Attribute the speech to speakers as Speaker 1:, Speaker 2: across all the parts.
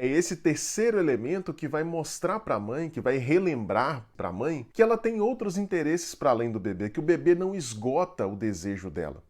Speaker 1: É esse terceiro elemento que vai mostrar para a mãe, que vai relembrar para a mãe que ela tem outros interesses para além do bebê, que o bebê não esgota o desejo dela.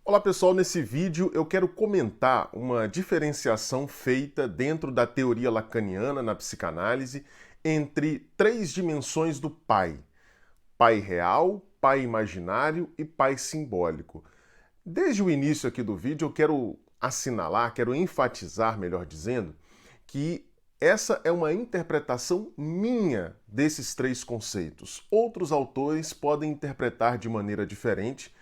Speaker 1: Olá pessoal, nesse vídeo eu quero comentar uma diferenciação feita dentro da teoria lacaniana na psicanálise entre três dimensões do pai: pai real, pai imaginário e pai simbólico. Desde o início aqui do vídeo eu quero assinalar, quero enfatizar, melhor dizendo, que essa é uma interpretação minha desses três conceitos. Outros autores podem interpretar de maneira diferente,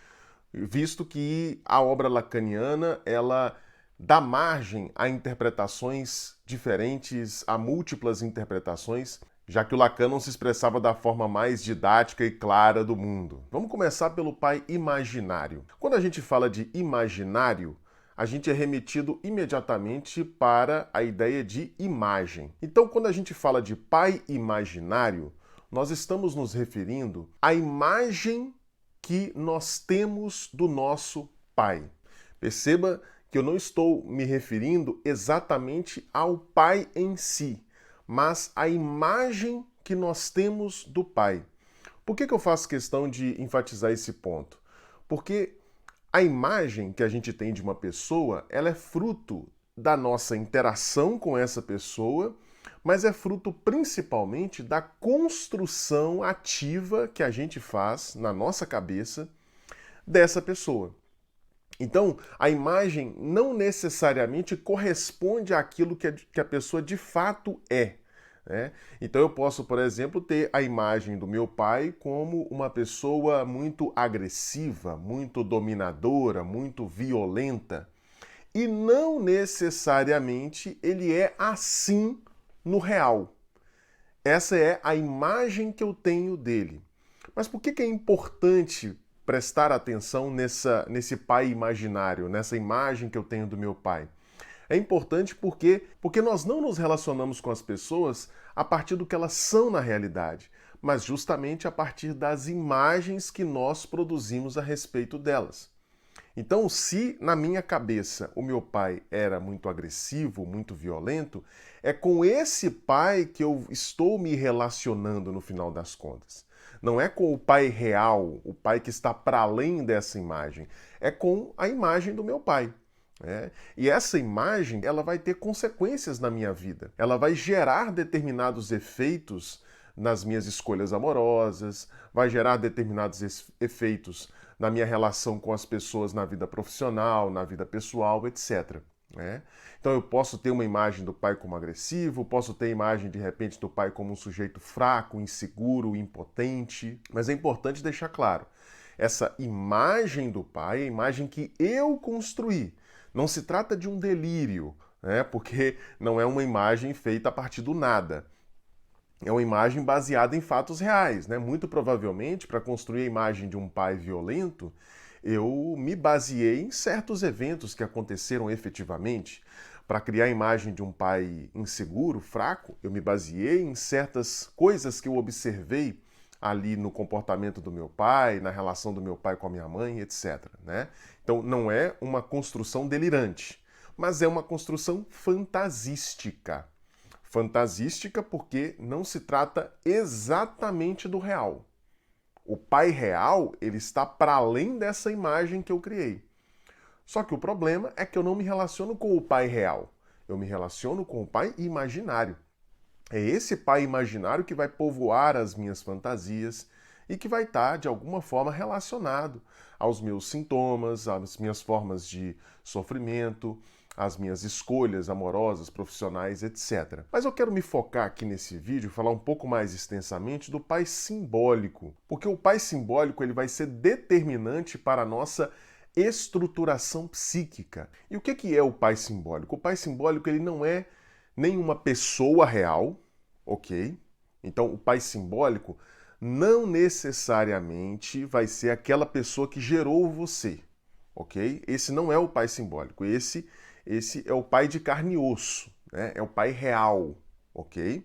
Speaker 1: visto que a obra lacaniana ela dá margem a interpretações diferentes, a múltiplas interpretações, já que o Lacan não se expressava da forma mais didática e clara do mundo. Vamos começar pelo pai imaginário. Quando a gente fala de imaginário, a gente é remetido imediatamente para a ideia de imagem. Então, quando a gente fala de pai imaginário, nós estamos nos referindo à imagem que nós temos do nosso pai. Perceba que eu não estou me referindo exatamente ao pai em si, mas à imagem que nós temos do pai. Por que eu faço questão de enfatizar esse ponto? Porque a imagem que a gente tem de uma pessoa, ela é fruto da nossa interação com essa pessoa, mas é fruto principalmente da construção ativa que a gente faz na nossa cabeça dessa pessoa. Então, a imagem não necessariamente corresponde àquilo que a pessoa de fato é, né? Então eu posso, por exemplo, ter a imagem do meu pai como uma pessoa muito agressiva, muito dominadora, muito violenta. E não necessariamente ele é assim no real. Essa é a imagem que eu tenho dele. Mas por que é importante prestar atenção nesse pai imaginário, nessa imagem que eu tenho do meu pai? É importante porque nós não nos relacionamos com as pessoas a partir do que elas são na realidade, mas justamente a partir das imagens que nós produzimos a respeito delas. Então, se na minha cabeça o meu pai era muito agressivo, muito violento, é com esse pai que eu estou me relacionando no final das contas. Não é com o pai real, o pai que está para além dessa imagem. É com a imagem do meu pai. Né? E essa imagem ela vai ter consequências na minha vida. Ela vai gerar determinados efeitos nas minhas escolhas amorosas, vai gerar determinados efeitos na minha relação com as pessoas na vida profissional, na vida pessoal, etc. Né? Então eu posso ter uma imagem do pai como agressivo, posso ter a imagem de repente do pai como um sujeito fraco, inseguro, impotente, mas é importante deixar claro, essa imagem do pai é a imagem que eu construí. Não se trata de um delírio, né? Porque não é uma imagem feita a partir do nada. É uma imagem baseada em fatos reais, né? Muito provavelmente, para construir a imagem de um pai violento, eu me baseei em certos eventos que aconteceram efetivamente. Para criar a imagem de um pai inseguro, fraco, eu me baseei em certas coisas que eu observei ali no comportamento do meu pai, na relação do meu pai com a minha mãe, etc. Né? Então não é uma construção delirante, mas é uma construção fantasística. Fantasística porque não se trata exatamente do real. O pai real, ele está para além dessa imagem que eu criei. Só que o problema é que eu não me relaciono com o pai real. Eu me relaciono com o pai imaginário. É esse pai imaginário que vai povoar as minhas fantasias e que vai estar, de alguma forma, relacionado aos meus sintomas, às minhas formas de sofrimento, às minhas escolhas amorosas, profissionais, etc. Mas eu quero me focar aqui nesse vídeo, falar um pouco mais extensamente do pai simbólico, porque o pai simbólico ele vai ser determinante para a nossa estruturação psíquica. E o que é o pai simbólico? O pai simbólico ele não é nenhuma pessoa real, ok? Então, o pai simbólico não necessariamente vai ser aquela pessoa que gerou você, ok? Esse não é o pai simbólico, esse é o pai de carne e osso, né? É o pai real, ok?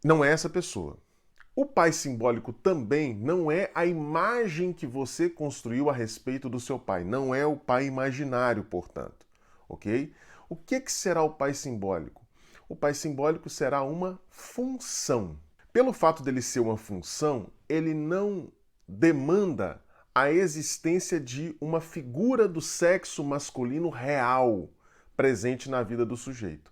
Speaker 1: Não é essa pessoa. O pai simbólico também não é a imagem que você construiu a respeito do seu pai, não é o pai imaginário, portanto, ok? O que será o pai simbólico? O pai simbólico será uma função. Pelo fato dele ser uma função, ele não demanda a existência de uma figura do sexo masculino real presente na vida do sujeito.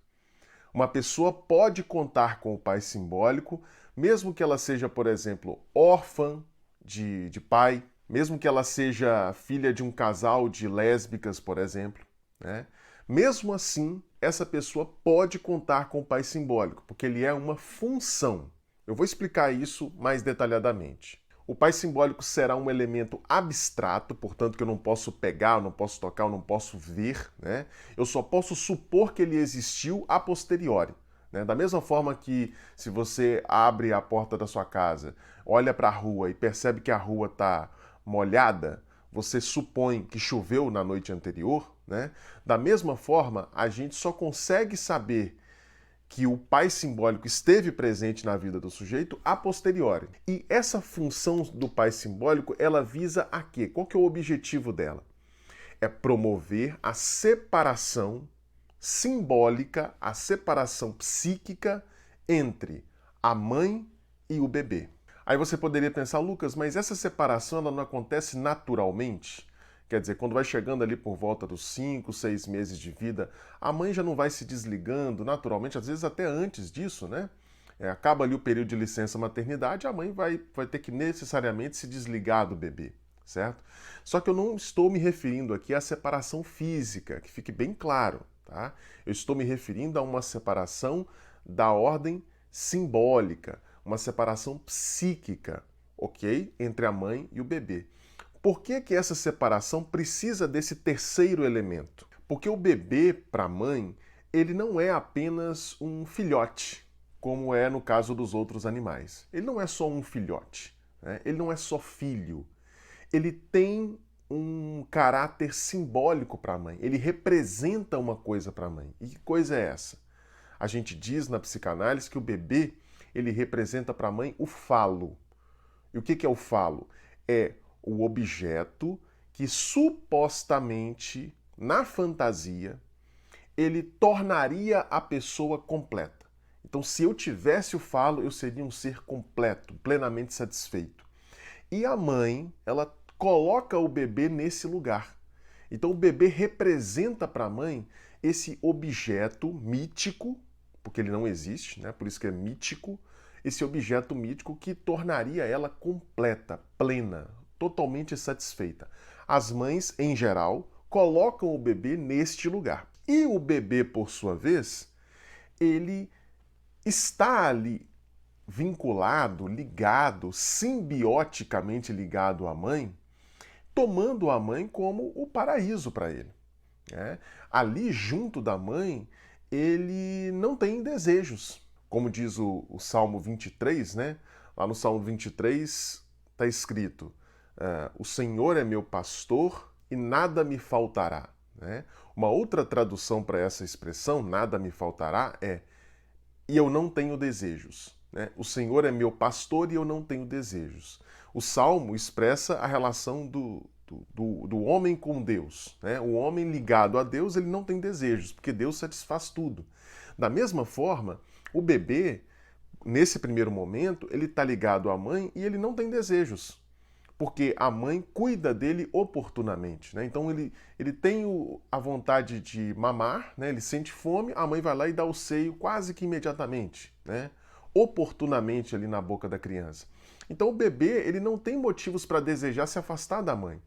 Speaker 1: Uma pessoa pode contar com o pai simbólico, mesmo que ela seja, por exemplo, órfã de pai, mesmo que ela seja filha de um casal de lésbicas, por exemplo, né? Mesmo assim, essa pessoa pode contar com o pai simbólico, porque ele é uma função. Eu vou explicar isso mais detalhadamente. O pai simbólico será um elemento abstrato, portanto que eu não posso pegar, eu não posso tocar, eu não posso ver, né? Eu só posso supor que ele existiu a posteriori. Né? Da mesma forma que se você abre a porta da sua casa, olha para a rua e percebe que a rua está molhada, você supõe que choveu na noite anterior, né? Da mesma forma, a gente só consegue saber que o pai simbólico esteve presente na vida do sujeito a posteriori. E essa função do pai simbólico, ela visa a quê? Qual que é o objetivo dela? É promover a separação simbólica, a separação psíquica entre a mãe e o bebê. Aí você poderia pensar, Lucas, mas essa separação ela não acontece naturalmente? Quer dizer, quando vai chegando ali por volta dos 5, 6 meses de vida, a mãe já não vai se desligando naturalmente, às vezes até antes disso, né? Acaba ali o período de licença maternidade, a mãe vai ter que necessariamente se desligar do bebê, certo? Só que eu não estou me referindo aqui à separação física, que fique bem claro, tá? Eu estou me referindo a uma separação da ordem simbólica, uma separação psíquica, ok? Entre a mãe e o bebê. Por que essa separação precisa desse terceiro elemento? Porque o bebê, para a mãe, ele não é apenas um filhote, como é no caso dos outros animais. Ele não é só um filhote, né? Ele não é só filho. Ele tem um caráter simbólico para a mãe. Ele representa uma coisa para a mãe. E que coisa é essa? A gente diz na psicanálise que o bebê ele representa para a mãe o falo. E o que é o falo? É o objeto que supostamente, na fantasia, ele tornaria a pessoa completa. Então, se eu tivesse o falo, eu seria um ser completo, plenamente satisfeito. E a mãe, ela coloca o bebê nesse lugar. Então, o bebê representa para a mãe esse objeto mítico, porque ele não existe, né? Por isso que é mítico, esse objeto mítico que tornaria ela completa, plena, totalmente satisfeita. As mães, em geral, colocam o bebê neste lugar. E o bebê, por sua vez, ele está ali vinculado, ligado, simbioticamente ligado à mãe, tomando a mãe como o paraíso para ele. Né? Ali, junto da mãe, ele não tem desejos. Como diz o Salmo 23, né? Lá no Salmo 23 está escrito: o Senhor é meu pastor e nada me faltará. Né? Uma outra tradução para essa expressão, nada me faltará, é e eu não tenho desejos. Né? O Senhor é meu pastor e eu não tenho desejos. O Salmo expressa a relação do homem com Deus. Né? O homem ligado a Deus, ele não tem desejos, porque Deus satisfaz tudo. Da mesma forma, o bebê, nesse primeiro momento, ele está ligado à mãe e ele não tem desejos, porque a mãe cuida dele oportunamente. Né? Então ele tem a vontade de mamar, né? Ele sente fome, a mãe vai lá e dá o seio quase que imediatamente, né? Oportunamente ali na boca da criança. Então o bebê ele não tem motivos para desejar se afastar da mãe,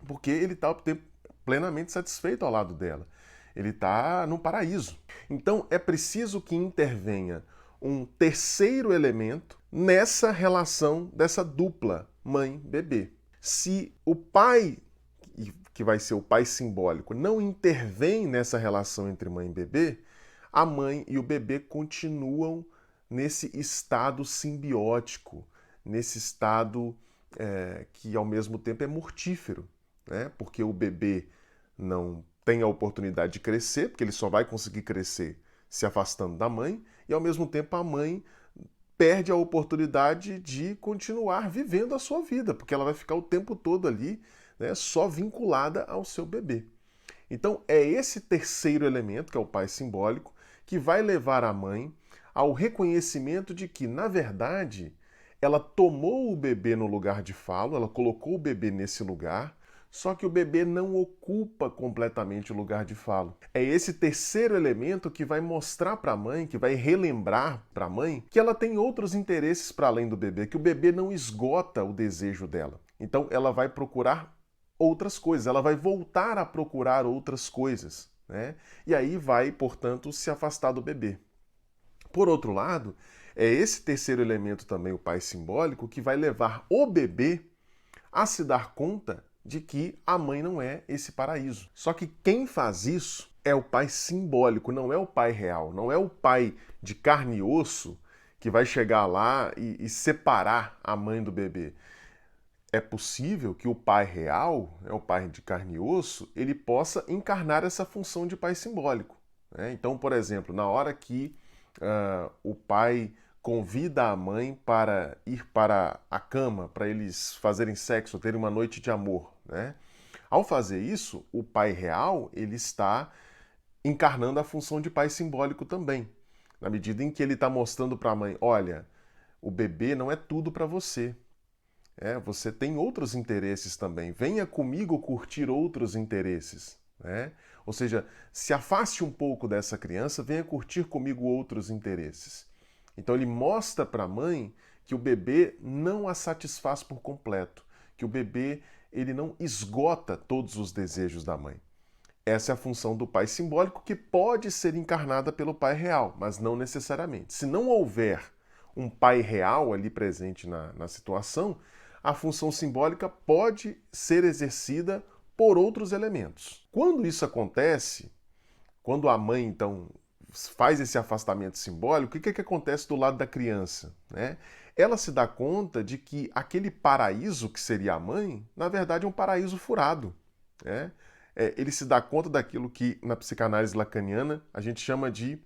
Speaker 1: porque ele está plenamente satisfeito ao lado dela. Ele está no paraíso. Então é preciso que intervenha um terceiro elemento nessa relação dessa dupla mãe-bebê. Se o pai, que vai ser o pai simbólico, não intervém nessa relação entre mãe e bebê, a mãe e o bebê continuam nesse estado simbiótico, nesse estado que ao mesmo tempo é mortífero, né? Porque o bebê não tem a oportunidade de crescer, porque ele só vai conseguir crescer se afastando da mãe, e ao mesmo tempo a mãe perde a oportunidade de continuar vivendo a sua vida, porque ela vai ficar o tempo todo ali, né, só vinculada ao seu bebê. Então, é esse terceiro elemento, que é o pai simbólico, que vai levar a mãe ao reconhecimento de que, na verdade, ela tomou o bebê no lugar de falo, ela colocou o bebê nesse lugar, só que o bebê não ocupa completamente o lugar de falo. É esse terceiro elemento que vai mostrar para a mãe, que vai relembrar para a mãe, que ela tem outros interesses para além do bebê, que o bebê não esgota o desejo dela. Então ela vai procurar outras coisas, ela vai voltar a procurar outras coisas, né? E aí vai, portanto, se afastar do bebê. Por outro lado, é esse terceiro elemento também, o pai simbólico, que vai levar o bebê a se dar conta de que a mãe não é esse paraíso. Só que quem faz isso é o pai simbólico, não é o pai real, não é o pai de carne e osso que vai chegar lá e separar a mãe do bebê. É possível que o pai real, o pai de carne e osso, ele possa encarnar essa função de pai simbólico, né? Então, por exemplo, na hora que o pai convida a mãe para ir para a cama, para eles fazerem sexo, terem uma noite de amor, né? Ao fazer isso, o pai real, ele está encarnando a função de pai simbólico também, na medida em que ele está mostrando para a mãe, olha, o bebê não é tudo para você. Você tem outros interesses também. Venha comigo curtir outros interesses, né? Ou seja, se afaste um pouco dessa criança, venha curtir comigo outros interesses. Então ele mostra para a mãe que o bebê não a satisfaz por completo, que o bebê ele não esgota todos os desejos da mãe. Essa é a função do pai simbólico, que pode ser encarnada pelo pai real, mas não necessariamente. Se não houver um pai real ali presente na situação, a função simbólica pode ser exercida por outros elementos. Quando isso acontece, quando a mãe, então, faz esse afastamento simbólico, o que acontece do lado da criança, né? Ela se dá conta de que aquele paraíso que seria a mãe, na verdade é um paraíso furado, né? Ele se dá conta daquilo que na psicanálise lacaniana a gente chama de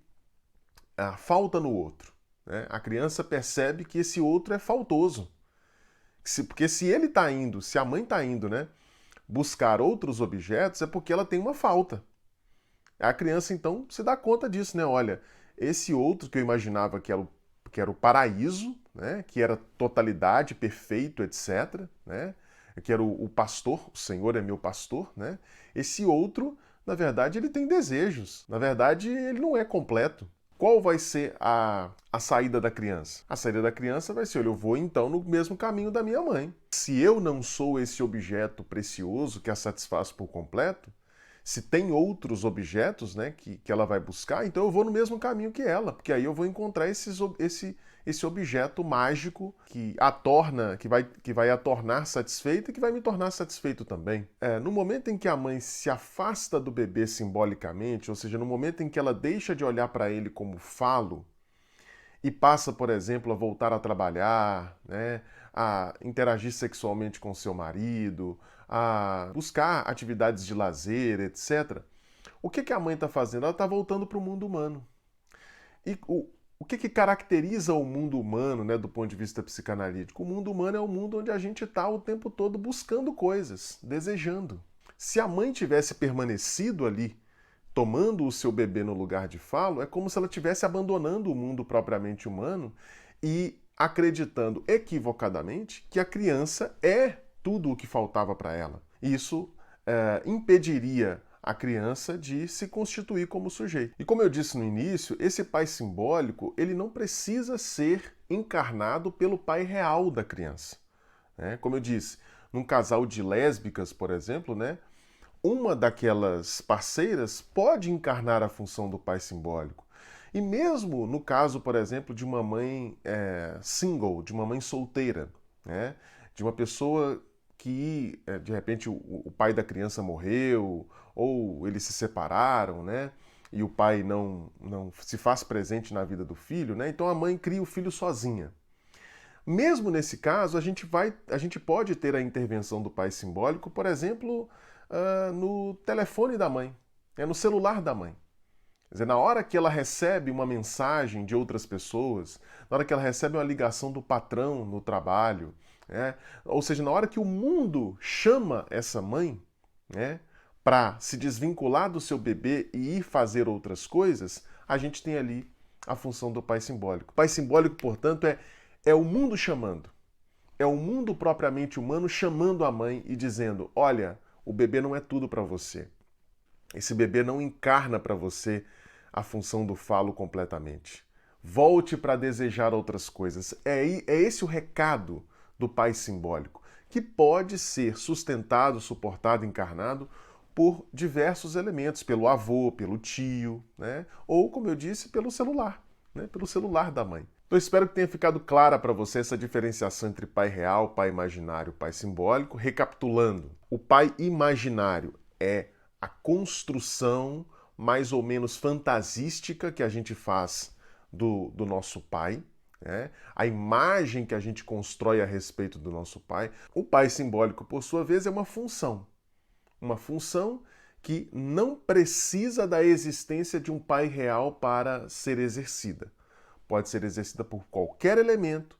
Speaker 1: a falta no outro, né? A criança percebe que esse outro é faltoso. Porque se ele está indo, se a mãe está indo, né, buscar outros objetos, é porque ela tem uma falta. A criança, então, se dá conta disso, né? Olha, esse outro que eu imaginava que era o paraíso, né, que era totalidade, perfeito, etc., né, que era o pastor, o Senhor é meu pastor, né? Esse outro, na verdade, ele tem desejos. Na verdade, ele não é completo. Qual vai ser a saída da criança? A saída da criança vai ser, olha, eu vou então no mesmo caminho da minha mãe. Se eu não sou esse objeto precioso que a satisfaz por completo, se tem outros objetos, né, que ela vai buscar, então eu vou no mesmo caminho que ela, porque aí eu vou encontrar esse objeto mágico que a torna, que vai a tornar satisfeita e que vai me tornar satisfeito também. No momento em que a mãe se afasta do bebê simbolicamente, ou seja, no momento em que ela deixa de olhar para ele como falo e passa, por exemplo, a voltar a trabalhar, né, a interagir sexualmente com seu marido, a buscar atividades de lazer, etc. O que a mãe está fazendo? Ela está voltando para o mundo humano. E o que caracteriza o mundo humano, né, do ponto de vista psicanalítico? O mundo humano é um mundo onde a gente está o tempo todo buscando coisas, desejando. Se a mãe tivesse permanecido ali, tomando o seu bebê no lugar de falo, é como se ela estivesse abandonando o mundo propriamente humano e acreditando equivocadamente que a criança é tudo o que faltava para ela. Isso impediria a criança de se constituir como sujeito. E como eu disse no início, esse pai simbólico, ele não precisa ser encarnado pelo pai real da criança, né? Como eu disse, num casal de lésbicas, por exemplo, né, uma daquelas parceiras pode encarnar a função do pai simbólico. E mesmo no caso, por exemplo, de uma mãe single, de uma mãe solteira, né, de uma pessoa que, de repente, o pai da criança morreu, ou eles se separaram, né? E o pai não se faz presente na vida do filho, né? Então a mãe cria o filho sozinha. Mesmo nesse caso, a gente pode ter a intervenção do pai simbólico, por exemplo, no telefone da mãe, no celular da mãe. Quer dizer, na hora que ela recebe uma mensagem de outras pessoas, na hora que ela recebe uma ligação do patrão no trabalho, né? Ou seja, na hora que o mundo chama essa mãe, né, para se desvincular do seu bebê e ir fazer outras coisas, a gente tem ali a função do pai simbólico. O pai simbólico, portanto, é o mundo chamando. É o mundo propriamente humano chamando a mãe e dizendo: olha, o bebê não é tudo para você. Esse bebê não encarna para você a função do falo completamente. Volte para desejar outras coisas. É esse o recado do pai simbólico, que pode ser sustentado, suportado, encarnado por diversos elementos, pelo avô, pelo tio, né? Ou, como eu disse, pelo celular, né? Pelo celular da mãe. Então, espero que tenha ficado clara para você essa diferenciação entre pai real, pai imaginário, pai simbólico. Recapitulando, o pai imaginário é a construção mais ou menos fantasística que a gente faz do nosso pai, né? A imagem que a gente constrói a respeito do nosso pai. O pai simbólico, por sua vez, é uma função que não precisa da existência de um pai real para ser exercida. Pode ser exercida por qualquer elemento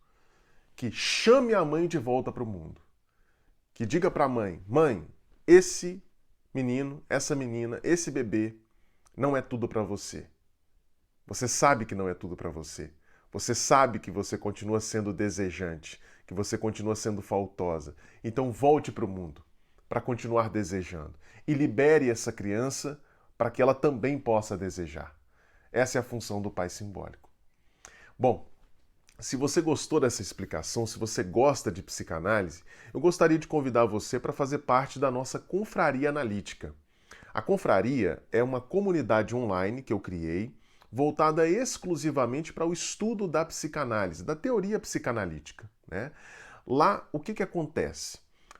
Speaker 1: que chame a mãe de volta para o mundo. Que diga para a mãe: mãe, esse menino, essa menina, esse bebê não é tudo para você. Você sabe que não é tudo para você. Você sabe que você continua sendo desejante, que você continua sendo faltosa. Então volte para o mundo para continuar desejando e libere essa criança para que ela também possa desejar. Essa é a função do pai simbólico. Bom, se você gostou dessa explicação, se você gosta de psicanálise, eu gostaria de convidar você para fazer parte da nossa Confraria Analítica. A Confraria é uma comunidade online que eu criei, voltada exclusivamente para o estudo da psicanálise, da teoria psicanalítica, né? Lá, o que acontece?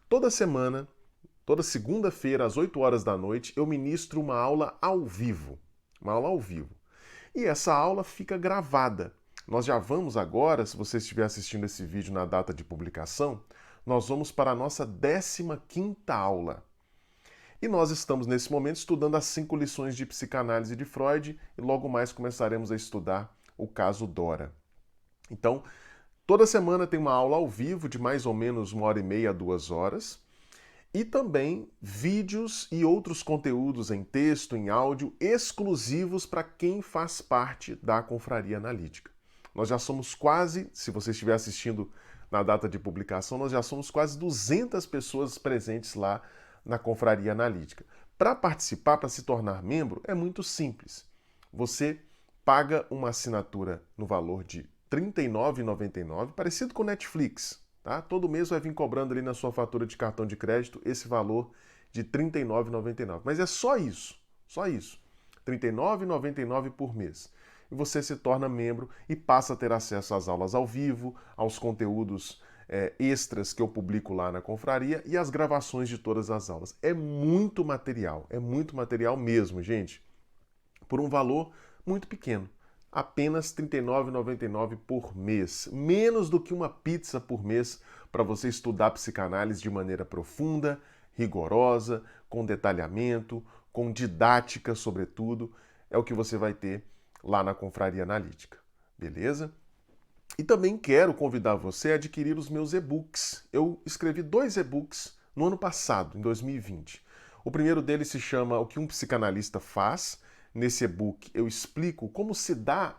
Speaker 1: Toda semana, toda segunda-feira, às 8 horas da noite, eu ministro uma aula ao vivo. Uma aula ao vivo. E essa aula fica gravada. Nós já vamos agora, se você estiver assistindo esse vídeo na data de publicação, nós vamos para a nossa 15ª aula. E nós estamos, nesse momento, estudando as 5 lições de psicanálise de Freud e logo mais começaremos a estudar o caso Dora. Então, toda semana tem uma aula ao vivo de mais ou menos 1h30 a 2 horas e também vídeos e outros conteúdos em texto, em áudio, exclusivos para quem faz parte da Confraria Analítica. Nós já somos quase, se você estiver assistindo na data de publicação, nós já somos quase 200 pessoas presentes lá na Confraria Analítica. Para participar, para se tornar membro, é muito simples. Você paga uma assinatura no valor de R$ 39,99, parecido com Netflix, tá? Todo mês vai vir cobrando ali na sua fatura de cartão de crédito esse valor de R$ 39,99. Mas é só isso, R$ 39,99 por mês. E você se torna membro e passa a ter acesso às aulas ao vivo, aos conteúdos extras que eu publico lá na confraria e as gravações de todas as aulas. É muito material mesmo, gente, por um valor muito pequeno. Apenas R$ 39,99 por mês. Menos do que uma pizza por mês para você estudar psicanálise de maneira profunda, rigorosa, com detalhamento, com didática, sobretudo. É o que você vai ter lá na Confraria Analítica, beleza? E também quero convidar você a adquirir os meus e-books. Eu escrevi 2 e-books no ano passado, em 2020. O primeiro deles se chama O que um psicanalista faz. Nesse e-book eu explico como se dá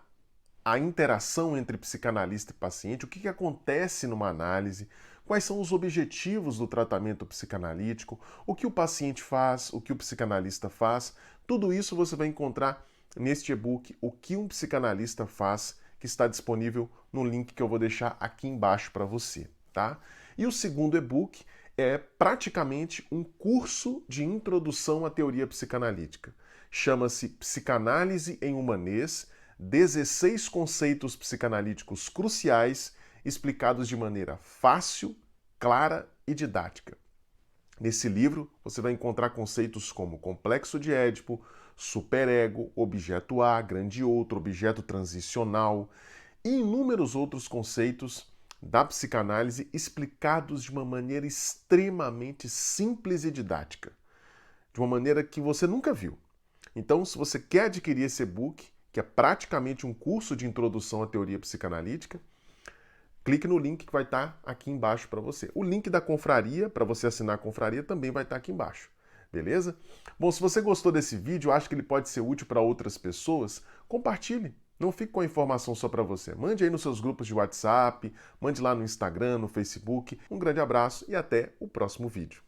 Speaker 1: a interação entre psicanalista e paciente, o que acontece numa análise, quais são os objetivos do tratamento psicanalítico, o que o paciente faz, o que o psicanalista faz. Tudo isso você vai encontrar neste e-book O que um psicanalista faz, que está disponível no link que eu vou deixar aqui embaixo para você, tá? E o segundo e-book é praticamente um curso de introdução à teoria psicanalítica. Chama-se Psicanálise em Humanês, 16 conceitos psicanalíticos cruciais explicados de maneira fácil, clara e didática. Nesse livro, você vai encontrar conceitos como complexo de Édipo, superego, objeto A, grande outro, objeto transicional e inúmeros outros conceitos da psicanálise explicados de uma maneira extremamente simples e didática, de uma maneira que você nunca viu. Então, se você quer adquirir esse e-book, que é praticamente um curso de introdução à teoria psicanalítica, clique no link que vai estar aqui embaixo para você. O link da confraria, para você assinar a confraria, também vai estar aqui embaixo. Beleza? Bom, se você gostou desse vídeo, acha que ele pode ser útil para outras pessoas, compartilhe. Não fique com a informação só para você. Mande aí nos seus grupos de WhatsApp, mande lá no Instagram, no Facebook. Um grande abraço e até o próximo vídeo.